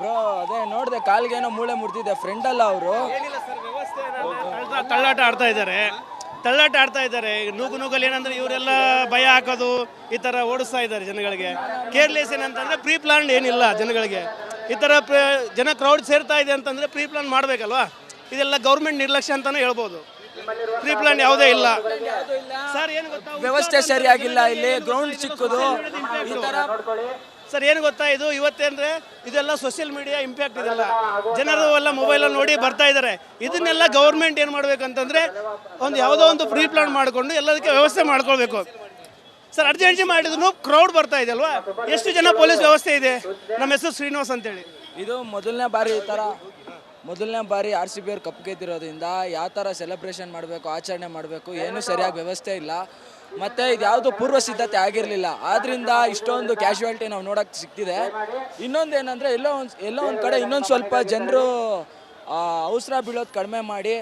Bro ಅದೇ ನೋಡಿದೆ ಕಾಲ್ಗೇನೋ ಮೂಳೆ ಮುರಿದಿದೆ ಫ್ರೆಂಡ್ ಅಲ್ಲ ಅವರು. ಏನಿಲ್ಲ ಸರ್, ವ್ಯವಸ್ಥೆ ತಳ್ಳಾಟ ಆಡ್ತಾ ಇದ್ದಾರೆ. ಈಗ ನೂಗಲ್ಲಿ ಏನಂದ್ರೆ ಇವರೆಲ್ಲ ಭಯ ಹಾಕೋದು ಈ ಥರ ಓಡಿಸ್ತಾ ಇದ್ದಾರೆ ಜನಗಳಿಗೆ. ಕೇರ್ಲೆಸ್ ಏನಂತಂದ್ರೆ ಪ್ರೀ ಪ್ಲಾನ್ ಏನಿಲ್ಲ ಜನಗಳಿಗೆ. ಈ ಥರ ಜನ ಕ್ರೌಡ್ ಸೇರ್ತಾ ಇದೆ ಅಂತಂದ್ರೆ ಪ್ರೀ ಪ್ಲಾನ್ ಮಾಡಬೇಕಲ್ವಾ. ಇದೆಲ್ಲ ಗೌರ್ಮೆಂಟ್ ನಿರ್ಲಕ್ಷ್ಯ ಅಂತಾನೆ ಹೇಳ್ಬೋದು. ಪ್ರೀ ಪ್ಲಾನ್ ಯಾವುದೇ ಇಲ್ಲ ಸರ್. ಏನು ಗೊತ್ತಾ, ವ್ಯವಸ್ಥೆ ಸರಿಯಾಗಿಲ್ಲ, ಇಲ್ಲಿ ಗ್ರೌಂಡ್ ಚಿಕ್ಕದು ಈ ತರ. ಸರ್ ಏನು ಗೊತ್ತಾ, ಇದು ಇವತ್ತೇಂದ್ರೆ ಇದೆಲ್ಲ ಸೋಷಿಯಲ್ ಮೀಡಿಯಾ ಇಂಪ್ಯಾಕ್ಟ್. ಇದೆಲ್ಲ ಜನರು ಎಲ್ಲ ಮೊಬೈಲಲ್ಲಿ ನೋಡಿ ಬರ್ತಾ ಇದ್ದಾರೆ. ಇದನ್ನೆಲ್ಲ ಗೌರ್ಮೆಂಟ್ ಏನು ಮಾಡ್ಬೇಕಂತಂದ್ರೆ ಯಾವುದೋ ಒಂದು ಪ್ರೀ ಪ್ಲಾನ್ ಮಾಡಿಕೊಂಡು ಎಲ್ಲದಕ್ಕೆ ವ್ಯವಸ್ಥೆ ಮಾಡ್ಕೊಳ್ಬೇಕು ಸರ್. ಅರ್ಜೆಂಟ್ ಮಾಡಿದ್ರು ಕ್ರೌಡ್ ಬರ್ತಾ ಇದೆ ಅಲ್ವಾ. ಎಷ್ಟು ಜನ ಪೊಲೀಸ್ ವ್ಯವಸ್ಥೆ ಇದೆ. ನಮ್ಮ ಹೆಸರು ಶ್ರೀನಿವಾಸ್ ಅಂತೇಳಿ. ಇದು ಮೊದಲನೇ ಬಾರಿ RCB ಅವ್ರು ಕಪ್ ಗೆದ್ದಿರೋದ್ರಿಂದ ಯಾವ ಥರ ಸೆಲೆಬ್ರೇಷನ್ ಮಾಡಬೇಕು, ಆಚರಣೆ ಮಾಡಬೇಕು, ಏನೂ ಸರಿಯಾಗಿ ವ್ಯವಸ್ಥೆ ಇಲ್ಲ. ಮತ್ತು ಇದು ಯಾವುದು ಪೂರ್ವ ಸಿದ್ಧತೆ ಆಗಿರಲಿಲ್ಲ. ಆದ್ದರಿಂದ ಇಷ್ಟೊಂದು ಕ್ಯಾಶುಯಾಲಿಟಿ ನಾವು ನೋಡೋಕ್ಕೆ ಸಿಗ್ತಿದೆ. ಇನ್ನೊಂದು ಏನಂದರೆ ಎಲ್ಲೋ ಒಂದು ಕಡೆ ಇನ್ನೊಂದು ಸ್ವಲ್ಪ ಜನರು ಅವಸರ ಬೀಳೋದು ಕಡಿಮೆ ಮಾಡಿ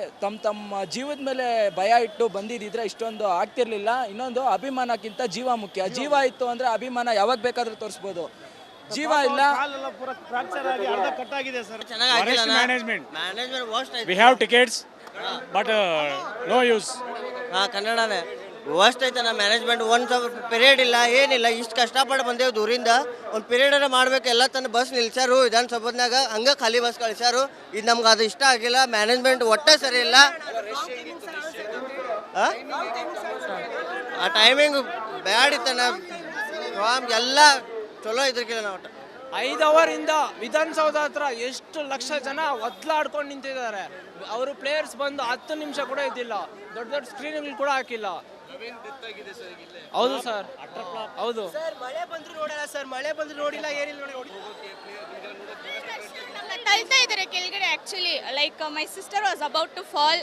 ತಮ್ಮ ಜೀವದ ಮೇಲೆ ಭಯ ಇಟ್ಟು ಬಂದಿದ್ದಿದ್ರೆ ಇಷ್ಟೊಂದು ಆಗ್ತಿರ್ಲಿಲ್ಲ. ಇನ್ನೊಂದು ಅಭಿಮಾನಕ್ಕಿಂತ ಜೀವ ಮುಖ್ಯ. ಜೀವ ಇತ್ತು ಅಂದರೆ ಅಭಿಮಾನ ಯಾವಾಗ ಬೇಕಾದರೂ ತೋರಿಸ್ಬೋದು. ಜೀವ ಇಲ್ಲ. We have tickets, but no use. ಕನ್ನಡನೇ ವರ್ಸ್ಟ್ ಐತನ ಮ್ಯಾನೇಜ್ಮೆಂಟ್. ಒಂದು ಪೀರಿಯಡ್ ಇಲ್ಲ, ಏನಿಲ್ಲ. ಇಷ್ಟು ಕಷ್ಟಪಟ್ಟು ಬಂದೇವು ದೂರಿಂದ. ಒಂದು ಪೀರಿಯಡ್ ಮಾಡ್ಬೇಕು. ಎಲ್ಲ ತನ್ನ ಬಸ್ ನಿಲ್ಸ್ಯಾರು ವಿಧಾನಸೌಧನಾಗ, ಹಂಗೆ ಖಾಲಿ ಬಸ್ ಕಳಿಸ್ಯಾರು. ಇದು ನಮ್ಗೆ ಅದು ಇಷ್ಟ ಆಗಿಲ್ಲ. ಮ್ಯಾನೇಜ್ಮೆಂಟ್ ಒಟ್ಟೆ ಸರಿ ಇಲ್ಲ. ಆ ಟೈಮಿಂಗ್ ಬ್ಯಾಡಿತನ ಎಲ್ಲ ಚಲೋ ಇದ್ರಕಿಲ್ಲ. ನಾವು 5 ಅವರಿಂದ ವಿಧಾನಸೌಧ ಹತ್ರ ಎಷ್ಟು ಲಕ್ಷ ಜನ ಒದ್ಲಾಡ್ಕೊಂಡು ನಿಂತಿದ್ದಾರೆ. ಅವರು ಪ್ಲೇಯರ್ಸ್ ಬಂದು 10 ನಿಮಿಷ ಕೂಡ ಇದ್ದಿಲ್ಲ. ದೊಡ್ಡ ಸ್ಕ್ರೀನ್ಗಳು ಕೂಡ ಹಾಕಿಲ್ಲ. ಹೌದು ಸರ್, ಹೌದು. ಮಳೆ ಬಂದ್ರು ನೋಡಲ್ಲ ಸರ್, ಮಳೆ ಬಂದ್ರು ನೋಡಿಲ್ಲ, ಏನಿಲ್ಲ ನೋಡಿ. ತಳ್ತಾ ಇದ್ದಾರೆ ಕೆಳಗಡೆ. Actually like my sister was about to fall.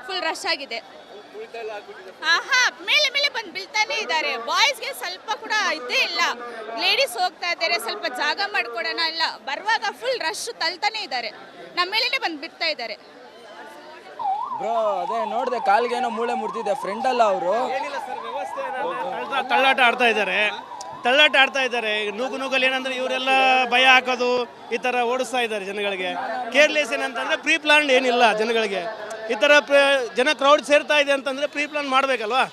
Full rush ಆಗಿದೆ. ಮೇಲೆ ಬಂದು ಬೀಳ್ತಾನೆ ಇದ್ದಾರೆ. ಬಾಯ್ಸ್ಗೆ ಸ್ವಲ್ಪ ಕೂಡ ಇದೇ ಇಲ್ಲ. ಲೇಡೀಸ್ ಹೋಗ್ತಾ ಇದ್ದಾರೆ, ಸ್ವಲ್ಪ ಜಾಗ ಮಾಡ್ಕೊಡೋಣ ಇಲ್ಲ. ಬರುವಾಗ ಫುಲ್ ರಶ್ ತಳ್ತಾನೆ ಇದ್ದಾರೆ. ನಮ್ಮ ಮೇಲೇನೆ ಬಂದು ಬಿಡ್ತಾ ಇದ್ದಾರೆ. ಬ್ರೋ ಅದೇ ನೋಡಿದೆ ಕಾಲ್ಗೇನೋ ಮೂಳೆ ಮುರಿದಿದೆ ಫ್ರೆಂಡ್ ಅಲ್ಲ ಅವರು. ಏನಿಲ್ಲ ಸರ್, ವ್ಯವಸ್ಥೆ ತಳ್ಳಾಟ ಆಡ್ತಾ ಇದ್ದಾರೆ. ಈಗ ನೂಗಲ್ಲಿ ಏನಂದ್ರೆ ಇವರೆಲ್ಲ ಭಯ ಹಾಕೋದು ಈ ಥರ ಓಡಿಸ್ತಾ ಇದ್ದಾರೆ ಜನಗಳಿಗೆ. ಕೇರ್ಲೆಸ್ ಏನಂತಂದ್ರೆ ಪ್ರೀ ಪ್ಲಾನ್ ಏನಿಲ್ಲ ಜನಗಳಿಗೆ. ಈ ಥರ ಜನ ಕ್ರೌಡ್ ಸೇರ್ತಾ ಇದೆ ಅಂತಂದ್ರೆ ಪ್ರೀ ಪ್ಲಾನ್ ಮಾಡಬೇಕಲ್ವಾ.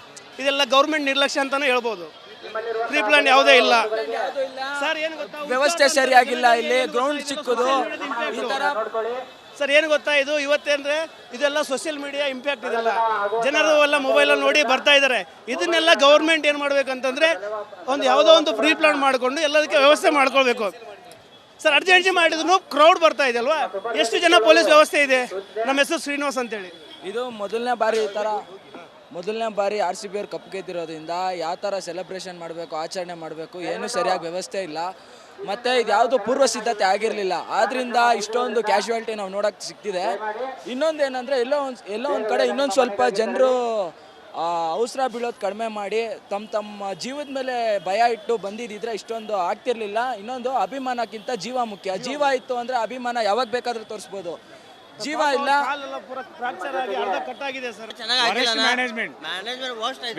ಇದೆಲ್ಲ ಗೌರ್ಮೆಂಟ್ ನಿರ್ಲಕ್ಷ್ಯ ಅಂತಾನೆ ಹೇಳ್ಬೋದು. ಪ್ರೀ ಪ್ಲಾನ್ ಯಾವುದೇ ಇಲ್ಲ ಸರ್. ಏನು ಗೊತ್ತಾ, ವ್ಯವಸ್ಥೆ ಸರಿಯಾಗಿಲ್ಲ, ಇಲ್ಲಿ ಗ್ರೌಂಡ್ ಚಿಕ್ಕದು ಈ ತರ. ಸರ್ ಏನು ಗೊತ್ತಾ, ಇದು ಇವತ್ತೇಂದ್ರೆ ಇದೆಲ್ಲ ಸೋಷಿಯಲ್ ಮೀಡಿಯಾ ಇಂಪ್ಯಾಕ್ಟ್. ಇದೆಲ್ಲ ಜನರು ಎಲ್ಲ ಮೊಬೈಲಲ್ಲಿ ನೋಡಿ ಬರ್ತಾ ಇದ್ದಾರೆ. ಇದನ್ನೆಲ್ಲ ಗೌರ್ಮೆಂಟ್ ಏನು ಮಾಡ್ಬೇಕಂತಂದ್ರೆ ಯಾವುದೋ ಒಂದು ಪ್ರೀ ಪ್ಲಾನ್ ಮಾಡಿಕೊಂಡು ಎಲ್ಲದಕ್ಕೆ ವ್ಯವಸ್ಥೆ ಮಾಡ್ಕೊಳ್ಬೇಕು ಸರ್. ಅರ್ಜೆಂಟ್ ಮಾಡಿದ್ರು ಕ್ರೌಡ್ ಬರ್ತಾ ಇದೆ ಅಲ್ವಾ. ಎಷ್ಟು ಜನ ಪೊಲೀಸ್ ವ್ಯವಸ್ಥೆ ಇದೆ. ನಮ್ಮ ಹೆಸರು ಶ್ರೀನಿವಾಸ್ ಅಂತೇಳಿ. ಇದು ಮೊದಲನೇ ಬಾರಿ RCB ಅವ್ರು ಕಪ್ ಗೆದ್ದಿರೋದ್ರಿಂದ ಯಾವ ಥರ ಸೆಲೆಬ್ರೇಷನ್ ಮಾಡಬೇಕು, ಆಚರಣೆ ಮಾಡಬೇಕು, ಏನೂ ಸರಿಯಾಗಿ ವ್ಯವಸ್ಥೆ ಇಲ್ಲ. ಮತ್ತು ಇದು ಯಾವುದು ಪೂರ್ವ ಸಿದ್ಧತೆ ಆಗಿರಲಿಲ್ಲ. ಆದ್ದರಿಂದ ಇಷ್ಟೊಂದು ಕ್ಯಾಶುಯಾಲಿಟಿ ನಾವು ನೋಡೋಕ್ಕೆ ಸಿಗ್ತಿದೆ. ಇನ್ನೊಂದು ಏನಂದರೆ ಎಲ್ಲೋ ಒಂದು ಕಡೆ ಇನ್ನೊಂದು ಸ್ವಲ್ಪ ಜನರು ಅವಸರ ಬೀಳೋದು ಕಡಿಮೆ ಮಾಡಿ ತಮ್ಮ ಜೀವದ ಮೇಲೆ ಭಯ ಇಟ್ಟು ಬಂದಿದ್ದಿದ್ರೆ ಇಷ್ಟೊಂದು ಆಗ್ತಿರ್ಲಿಲ್ಲ. ಇನ್ನೊಂದು ಅಭಿಮಾನಕ್ಕಿಂತ ಜೀವ ಮುಖ್ಯ. ಜೀವ ಇತ್ತು ಅಂದರೆ ಅಭಿಮಾನ ಯಾವಾಗ ಬೇಕಾದರೂ ತೋರಿಸ್ಬೋದು. ಜೀವ ಇಲ್ಲ.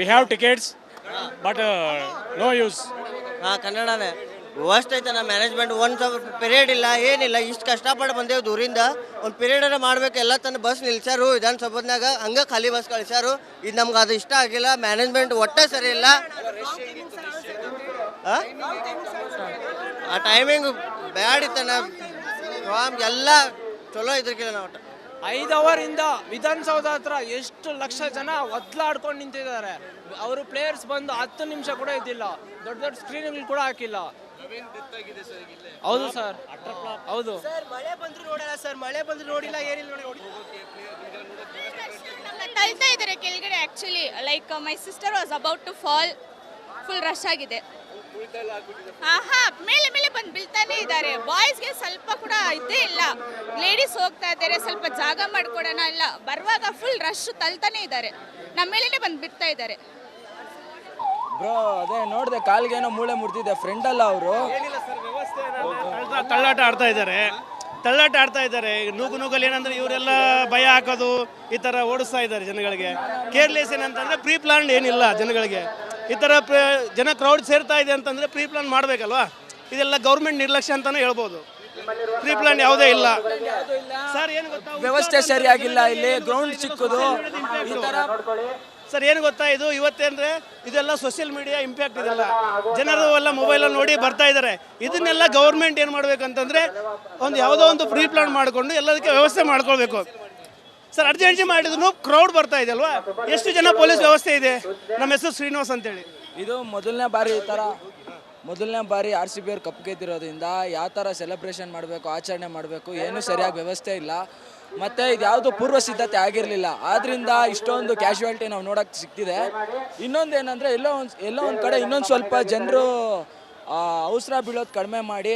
We have tickets, but no use. ಕನ್ನಡನೇ ವರ್ಸ್ಟ್ ಐತನ ಮ್ಯಾನೇಜ್ಮೆಂಟ್. ಒಂದು ಪೀರಿಯಡ್ ಇಲ್ಲ, ಏನಿಲ್ಲ. ಇಷ್ಟು ಕಷ್ಟಪಟ್ಟು ಬಂದೇವು ದೂರಿಂದ. ಒಂದು ಪೀರಿಯಡ್ ಮಾಡ್ಬೇಕು. ಎಲ್ಲ ತನ್ನ ಬಸ್ ನಿಲ್ಸ್ಯಾರು ವಿಧಾನಸೌಧನಾಗ, ಹಂಗೆ ಖಾಲಿ ಬಸ್ ಕಳಿಸ್ಯಾರು. ಇದು ನಮ್ಗೆ ಅದು ಇಷ್ಟ ಆಗಿಲ್ಲ. ಮ್ಯಾನೇಜ್ಮೆಂಟ್ ಒಟ್ಟೆ ಸರಿ ಇಲ್ಲ. ಆ ಟೈಮಿಂಗ್ ಬ್ಯಾಡಿತನ ಎಲ್ಲ ಚಲೋ ಇದ್ರಕಿಲ್ಲ. ನಾವು 5 ಅವರಿಂದ ವಿಧಾನಸೌಧ ಹತ್ರ ಎಷ್ಟು ಲಕ್ಷ ಜನ ಒದ್ಲಾಡ್ಕೊಂಡು ನಿಂತಿದ್ದಾರೆ. ಅವರು ಪ್ಲೇಯರ್ಸ್ ಬಂದು 10 ನಿಮಿಷ ಕೂಡ ಇದ್ದಿಲ್ಲ. ದೊಡ್ಡ ಸ್ಕ್ರೀನ್ಗಳು ಕೂಡ ಹಾಕಿಲ್ಲ. ಹೌದು ಸರ್, ಹೌದು. ಮಳೆ ಬಂದ್ರು ನೋಡಲ್ಲ ಸರ್, ಮಳೆ ಬಂದ್ರು ನೋಡಿಲ್ಲ, ಏನಿಲ್ಲ ನೋಡಿ. ತಳ್ತಾ ಇದ್ದಾರೆ ಕೆಳಗಡೆ. Actually like my sister was about to fall. Full rush ಆಗಿದೆ. ಮೇಲೆ ಬಂದು ಬೀಳ್ತಾನೆ ಇದ್ದಾರೆ. ಬಾಯ್ಸ್ಗೆ ಸ್ವಲ್ಪ ಕೂಡ ಇದೇ ಇಲ್ಲ. ಲೇಡೀಸ್ ಹೋಗ್ತಾ ಇದ್ದಾರೆ, ಸ್ವಲ್ಪ ಜಾಗ ಮಾಡ್ಕೊಡೋಣ ಇಲ್ಲ. ಬರುವಾಗ ಫುಲ್ ರಶ್ ತಳ್ತಾನೆ ಇದ್ದಾರೆ. ನಮ್ಮ ಮೇಲೇನೆ ಬಂದು ಬಿಡ್ತಾ ಇದ್ದಾರೆ. ಬ್ರೋ ಅದೇ ನೋಡಿದೆ ಕಾಲ್ಗೇನೋ ಮೂಳೆ ಮುರಿದಿದೆ ಫ್ರೆಂಡ್ ಅಲ್ಲ ಅವರು. ಏನಿಲ್ಲ ಸರ್, ವ್ಯವಸ್ಥೆ ತಳ್ಳಾಟ ಆಡ್ತಾ ಇದ್ದಾರೆ. ಈಗ ನೂಗಲ್ಲಿ ಏನಂದ್ರೆ ಇವರೆಲ್ಲ ಭಯ ಹಾಕೋದು ಈ ಥರ ಓಡಿಸ್ತಾ ಇದ್ದಾರೆ ಜನಗಳಿಗೆ. ಕೇರ್ಲೆಸ್ ಏನಂತಂದ್ರೆ ಪ್ರೀ ಪ್ಲಾನ್ ಏನಿಲ್ಲ ಜನಗಳಿಗೆ. ಈ ಥರ ಜನ ಕ್ರೌಡ್ ಸೇರ್ತಾ ಇದೆ ಅಂತಂದ್ರೆ ಪ್ರೀ ಪ್ಲಾನ್ ಮಾಡಬೇಕಲ್ವಾ. ಇದೆಲ್ಲ ಗೌರ್ಮೆಂಟ್ ನಿರ್ಲಕ್ಷ್ಯ ಅಂತಾನೆ ಹೇಳ್ಬೋದು. ಪ್ರೀ ಪ್ಲಾನ್ ಯಾವುದೇ ಇಲ್ಲ ಸರ್. ಏನು ಗೊತ್ತಾ, ವ್ಯವಸ್ಥೆ ಸರಿಯಾಗಿಲ್ಲ, ಇಲ್ಲಿ ಗ್ರೌಂಡ್ ಚಿಕ್ಕದು ಈ ತರ. ಸರ್ ಏನು ಗೊತ್ತಾ, ಇದು ಇವತ್ತೇಂದ್ರೆ ಇದೆಲ್ಲ ಸೋಷಿಯಲ್ ಮೀಡಿಯಾ ಇಂಪ್ಯಾಕ್ಟ್ ಇದೆಲ್ಲ, ಜನರು ಎಲ್ಲ ಮೊಬೈಲಲ್ಲಿ ನೋಡಿ ಬರ್ತಾ ಇದ್ದಾರೆ. ಇದನ್ನೆಲ್ಲ ಗೌರ್ಮೆಂಟ್ ಏನು ಮಾಡ್ಬೇಕಂತಂದ್ರೆ ಒಂದು ಯಾವುದೋ ಒಂದು ಪ್ರೀ ಪ್ಲಾನ್ ಮಾಡಿಕೊಂಡು ಎಲ್ಲದಕ್ಕೆ ವ್ಯವಸ್ಥೆ ಮಾಡ್ಕೊಳ್ಬೇಕು ಸರ್. ಅರ್ಜೆಂಟ್ ಮಾಡಿದ್ರು ಕ್ರೌಡ್ ಬರ್ತಾ ಇದೆ ಅಲ್ವಾ. ಎಷ್ಟು ಜನ ಪೊಲೀಸ್ ವ್ಯವಸ್ಥೆ ಇದೆ. ನಮ್ಮ ಹೆಸರು ಶ್ರೀನಿವಾಸ್ ಅಂತೇಳಿ. ಇದು ಮೊದಲನೇ ಬಾರಿ RCB ಅವ್ರು ಕಪ್ ಗೆದ್ದಿರೋದ್ರಿಂದ ಯಾವ ಥರ ಸೆಲೆಬ್ರೇಷನ್ ಮಾಡಬೇಕು, ಆಚರಣೆ ಮಾಡಬೇಕು, ಏನು ಸರಿಯಾಗಿ ವ್ಯವಸ್ಥೆ ಇಲ್ಲ. ಮತ್ತು ಇದು ಯಾವುದು ಪೂರ್ವ ಸಿದ್ಧತೆ ಆಗಿರಲಿಲ್ಲ. ಆದ್ದರಿಂದ ಇಷ್ಟೊಂದು ಕ್ಯಾಶುಯಾಲಿಟಿ ನಾವು ನೋಡೋಕ್ಕೆ ಸಿಗ್ತಿದೆ. ಇನ್ನೊಂದು ಏನಂದರೆ ಎಲ್ಲೋ ಒಂದು ಕಡೆ ಇನ್ನೊಂದು ಸ್ವಲ್ಪ ಜನರು ಅವಸರ ಬೀಳೋದು ಕಡಿಮೆ ಮಾಡಿ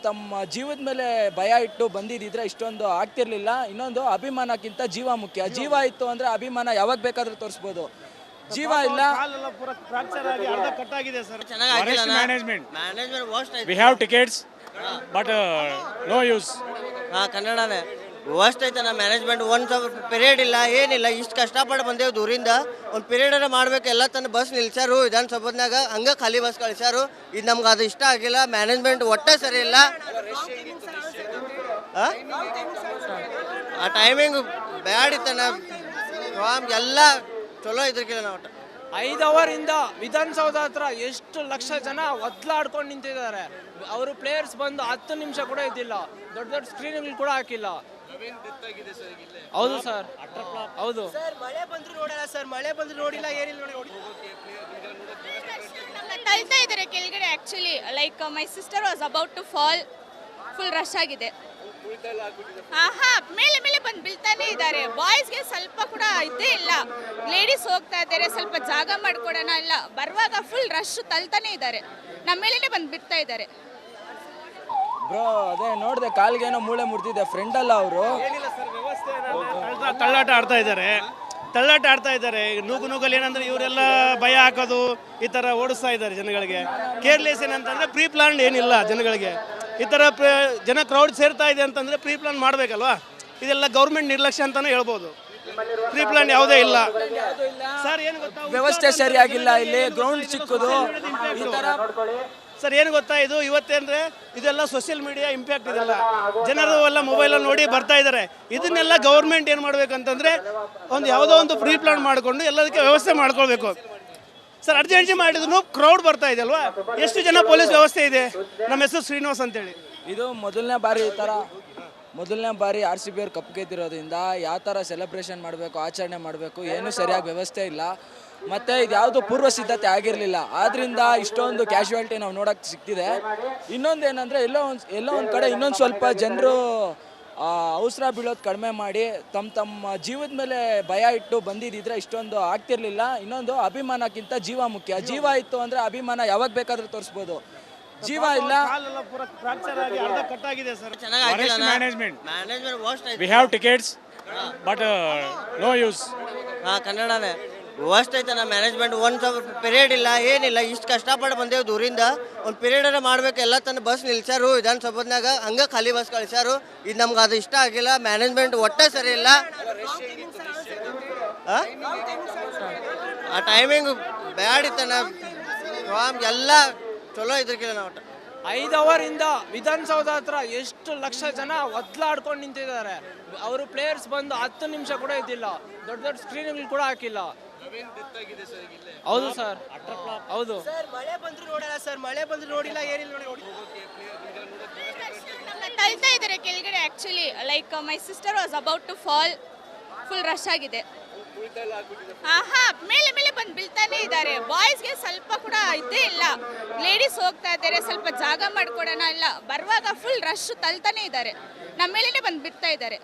ತಮ್ಮ ಜೀವದ ಮೇಲೆ ಭಯ ಇಟ್ಟು ಬಂದಿದ್ದಿದ್ರೆ ಇಷ್ಟೊಂದು ಆಗ್ತಿರ್ಲಿಲ್ಲ. ಇನ್ನೊಂದು ಅಭಿಮಾನಕ್ಕಿಂತ ಜೀವ ಮುಖ್ಯ. ಜೀವ ಇತ್ತು ಅಂದರೆ ಅಭಿಮಾನ ಯಾವಾಗ ಬೇಕಾದರೂ ತೋರಿಸ್ಬೋದು. ಜೀವ ಇಲ್ಲ, ಫ್ರಾಕ್ಚರ್ ಆಗಿ ಅರ್ಧ ಕಟ್ಟಾಗಿದೆ sir. Forest management. Management worst ಐತೆ. We have tickets, but no use. ಕನ್ನಡನೇ ವರ್ಸ್ಟ್ ಐತೆ. ನಮ್ಮ ಮ್ಯಾನೇಜ್ಮೆಂಟ್ ಒಂದು ಪೀರಿಯಡ್ ಇಲ್ಲ, ಏನಿಲ್ಲ. ಇಷ್ಟು ಕಷ್ಟಪಟ್ಟು ಬಂದೇವು ದೂರಿಂದ. ಒಂದು ಪೀರಿಯಡ್ ಮಾಡ್ಬೇಕು, ಎಲ್ಲ ತನ್ನ ಬಸ್ ನಿಲ್ಸ್ಯಾರು ವಿಧಾನಸೌಧನಾಗ, ಹಂಗೆ ಖಾಲಿ ಬಸ್ ಕಳಿಸ್ಯಾರು. ಇದು ನಮ್ಗೆ ಅದು ಇಷ್ಟ ಆಗಿಲ್ಲ. ಮ್ಯಾನೇಜ್ಮೆಂಟ್ ಒಟ್ಟೆ ಸರಿ ಇಲ್ಲ. ಆ ಟೈಮಿಂಗ್ ಬ್ಯಾಡ್ ಇತ್ತನ ಎಲ್ಲ ಚಲೋ ಇದ್ರಕಿಲ್ಲ. ನಾವು 5 ಅವರಿಂದ ವಿಧಾನಸೌಧ ಹತ್ರ ಎಷ್ಟು ಲಕ್ಷ ಜನ ಒದ್ಲಾಡ್ಕೊಂಡು ನಿಂತಿದ್ದಾರೆ. ಅವರು ಪ್ಲೇಯರ್ಸ್ ಬಂದು 10 ನಿಮಿಷ ಕೂಡ ಇದ್ದಿಲ್ಲ. ದೊಡ್ಡ ಸ್ಕ್ರೀನ್ಗಳು ಕೂಡ ಹಾಕಿಲ್ಲ. ಹೌದು ಸರ್, ಹೌದು. ಸರ್ ಮಳೆ ಬಂದ್ರು ನೋಡಲ್ಲ ಸರ್, ಮಳೆ ಬಂದ್ರು ನೋಡಿಲ್ಲ, ಏನಿಲ್ಲ ನೋಡಿ. ತಳ್ತಾ ಇದ್ದಾರೆ ಕೆಳಗಡೆ. Actually like my sister was about to fall. Full rush ಆಗಿದೆ. ಮೇಲೆ ಬಂದು ಬೀಳ್ತಾನೆ ಇದ್ದಾರೆ. ಬಾಯ್ಸ್ಗೆ ಸ್ವಲ್ಪ ಕೂಡ ಇದ್ದೇ ಇಲ್ಲ. ಲೇಡೀಸ್ ಹೋಗ್ತಾ ಇದ್ದಾರೆ, ಸ್ವಲ್ಪ ಜಾಗ ಮಾಡ್ಕೊಡೋಣ ಇಲ್ಲ. ಬರುವಾಗ ಫುಲ್ ರಶ್ ತಳ್ತಾನೆ ಇದ್ದಾರೆ. ನಮ್ಮ ಮೇಲೇನೆ ಬಂದು ಬಿಡ್ತಾ ಇದ್ದಾರೆ. ಬ್ರೋ ಅದೇ ನೋಡಿದೆ, ಕಾಲ್ಗೇನೋ ಮೂಳೆ ಮುರಿದಿದೆ. ಫ್ರೆಂಡ್ ಅಲ್ಲ ಅವರು. ತಳ್ಳಾಟ ಆಡ್ತಾ ಇದ್ದಾರೆ. ನೂಗಲ್ಲಿ ಏನಂದ್ರೆ ಇವರೆಲ್ಲ ಭಯ ಹಾಕೋದು, ಈ ಥರ ಓಡಿಸ್ತಾ ಇದ್ದಾರೆ ಜನಗಳಿಗೆ. ಕೇರ್ಲೆಸ್ ಏನಂತಂದ್ರೆ ಪ್ರೀ ಪ್ಲಾನ್ ಏನಿಲ್ಲ ಜನಗಳಿಗೆ. ಈ ಥರ ಜನ ಕ್ರೌಡ್ ಸೇರ್ತಾ ಇದೆ ಅಂತಂದ್ರೆ ಪ್ರೀ ಪ್ಲಾನ್ ಮಾಡಬೇಕಲ್ವಾ. ಇದೆಲ್ಲ ಗೌರ್ಮೆಂಟ್ ನಿರ್ಲಕ್ಷ್ಯ ಅಂತಾನೆ ಹೇಳ್ಬೋದು. ಪ್ರೀ ಪ್ಲಾನ್ ಯಾವುದೇ ಇಲ್ಲ ಸರ್. ಏನು ಗೊತ್ತಾ, ವ್ಯವಸ್ಥೆ ಸರಿಯಾಗಿಲ್ಲ, ಇಲ್ಲಿ ಗ್ರೌಂಡ್ ಚಿಕ್ಕದು ಈ ತರ. ಸರ್ ಏನು ಗೊತ್ತಾ, ಇದು ಇವತ್ತೇಂದ್ರೆ ಇದೆಲ್ಲ ಸೋಷಿಯಲ್ ಮೀಡಿಯಾ ಇಂಪ್ಯಾಕ್ಟ್ ಇದೆಲ್ಲ, ಜನರು ಎಲ್ಲ ಮೊಬೈಲಲ್ಲಿ ನೋಡಿ ಬರ್ತಾ ಇದ್ದಾರೆ. ಇದನ್ನೆಲ್ಲ ಗೌರ್ಮೆಂಟ್ ಏನು ಮಾಡ್ಬೇಕಂತಂದ್ರೆ ಒಂದು ಯಾವುದೋ ಒಂದು ಪ್ರೀ ಪ್ಲಾನ್ ಮಾಡಿಕೊಂಡು ಎಲ್ಲದಕ್ಕೆ ವ್ಯವಸ್ಥೆ ಮಾಡ್ಕೊಳ್ಬೇಕು ಸರ್. ಅರ್ಜೆಂಟ್ ಮಾಡಿದ್ರು ಕ್ರೌಡ್ ಬರ್ತಾ ಇದೆ ಅಲ್ವಾ. ಎಷ್ಟು ಜನ ಪೊಲೀಸ್ ವ್ಯವಸ್ಥೆ ಇದೆ. ನಮ್ಮ ಹೆಸರು ಶ್ರೀನಿವಾಸ್ ಅಂತೇಳಿ. ಇದು ಮೊದಲನೇ ಬಾರಿ RCB ಅವ್ರು ಕಪ್ ಗೆದ್ದಿರೋದ್ರಿಂದ ಯಾವ ಥರ ಸೆಲೆಬ್ರೇಷನ್ ಮಾಡಬೇಕು, ಆಚರಣೆ ಮಾಡಬೇಕು, ಏನು ಸರಿಯಾಗಿ ವ್ಯವಸ್ಥೆ ಇಲ್ಲ. ಮತ್ತು ಇದು ಯಾವುದು ಪೂರ್ವ ಸಿದ್ಧತೆ ಆಗಿರಲಿಲ್ಲ. ಆದ್ದರಿಂದ ಇಷ್ಟೊಂದು ಕ್ಯಾಶುಯಾಲಿಟಿ ನಾವು ನೋಡೋಕ್ಕೆ ಸಿಗ್ತಿದೆ. ಇನ್ನೊಂದು ಏನಂದರೆ ಎಲ್ಲೋ ಒಂದು ಕಡೆ ಇನ್ನೊಂದು ಸ್ವಲ್ಪ ಜನರು ಅವಸರ ಬೀಳೋದು ಕಡಿಮೆ ಮಾಡಿ ತಮ್ಮ ಜೀವದ ಮೇಲೆ ಭಯ ಇಟ್ಟು ಬಂದಿದ್ದಿದ್ರೆ ಇಷ್ಟೊಂದು ಆಗ್ತಿರ್ಲಿಲ್ಲ. ಇನ್ನೊಂದು ಅಭಿಮಾನಕ್ಕಿಂತ ಜೀವ ಮುಖ್ಯ. ಜೀವ ಇತ್ತು ಅಂದರೆ ಅಭಿಮಾನ ಯಾವಾಗ ಬೇಕಾದರೂ ತೋರಿಸ್ಬೋದು. ಜೀವ ಇಲ್ಲ, ಫ್ರಾಕ್ಚರ್ ಆಗಿ ಅರ್ಧ ಕಟ್ಟಾಗಿದೆ sir. Forest management. Management worst ಐತೆ. We have tickets, but no use. ಕನ್ನಡನೇ ವರ್ಸ್ಟ್ ಐತೆ. ನಮ್ಮ ಮ್ಯಾನೇಜ್ಮೆಂಟ್ ಒಂದು ಪೀರಿಯಡ್ ಇಲ್ಲ, ಏನಿಲ್ಲ. ಇಷ್ಟು ಕಷ್ಟಪಟ್ಟು ಬಂದೇವು ದೂರಿಂದ. ಒಂದು ಪೀರಿಯಡ್ ಮಾಡ್ಬೇಕು, ಎಲ್ಲ ತನ್ನ ಬಸ್ ನಿಲ್ಸ್ಯಾರು ವಿಧಾನಸೌಧನಾಗ, ಹಂಗೆ ಖಾಲಿ ಬಸ್ ಕಳಿಸ್ಯಾರು. ಇದು ನಮ್ಗೆ ಅದು ಇಷ್ಟ ಆಗಿಲ್ಲ. ಮ್ಯಾನೇಜ್ಮೆಂಟ್ ಒಟ್ಟೆ ಸರಿ ಇಲ್ಲ. ಆ ಟೈಮಿಂಗ್ ಬ್ಯಾಡ್ ಇತ್ತನ ಎಲ್ಲ ಚಲೋ ಇದ್ರಕಿಲ್ಲ. ನಾವು 5 ಅವರಿಂದ ವಿಧಾನಸೌಧ ಹತ್ರ ಎಷ್ಟು ಲಕ್ಷ ಜನ ಒದ್ಲಾಡ್ಕೊಂಡು ನಿಂತಿದ್ದಾರೆ. ಅವರು ಪ್ಲೇಯರ್ಸ್ ಬಂದು 10 ನಿಮಿಷ ಕೂಡ ಇದ್ದಿಲ್ಲ. ದೊಡ್ಡ ಸ್ಕ್ರೀನ್ಗಳು ಕೂಡ ಹಾಕಿಲ್ಲ. ಹೌದು ಸರ್, ಹೌದು. ಸರ್ ಮಳೆ ಬಂದ್ರು ನೋಡಲ್ಲ ಸರ್, ಮಳೆ ಬಂದ್ರು ನೋಡಿಲ್ಲ, ಏನಿಲ್ಲ ನೋಡಿ. ತಳ್ತಾ ಇದ್ದಾರೆ ಕೆಳಗಡೆ. Actually like my sister was about to fall. Full rush ಆಗಿದೆ. ಮೇಲೆ ಬಂದು ಬೀಳ್ತಾನೆ ಇದ್ದಾರೆ. ಬಾಯ್ಸ್ಗೆ ಸ್ವಲ್ಪ ಕೂಡ ಇದ್ದೇ ಇಲ್ಲ. ಲೇಡೀಸ್ ಹೋಗ್ತಾ ಇದ್ದಾರೆ, ಸ್ವಲ್ಪ ಜಾಗ ಮಾಡ್ಕೊಡೋಣ ಇಲ್ಲ. ಬರುವಾಗ ಫುಲ್ ರಶ್ ತಳ್ತಾನೆ ಇದ್ದಾರೆ. ನಮ್ಮ ಮೇಲೇನೆ ಬಂದು ಬಿಡ್ತಾ ಇದ್ದಾರೆ.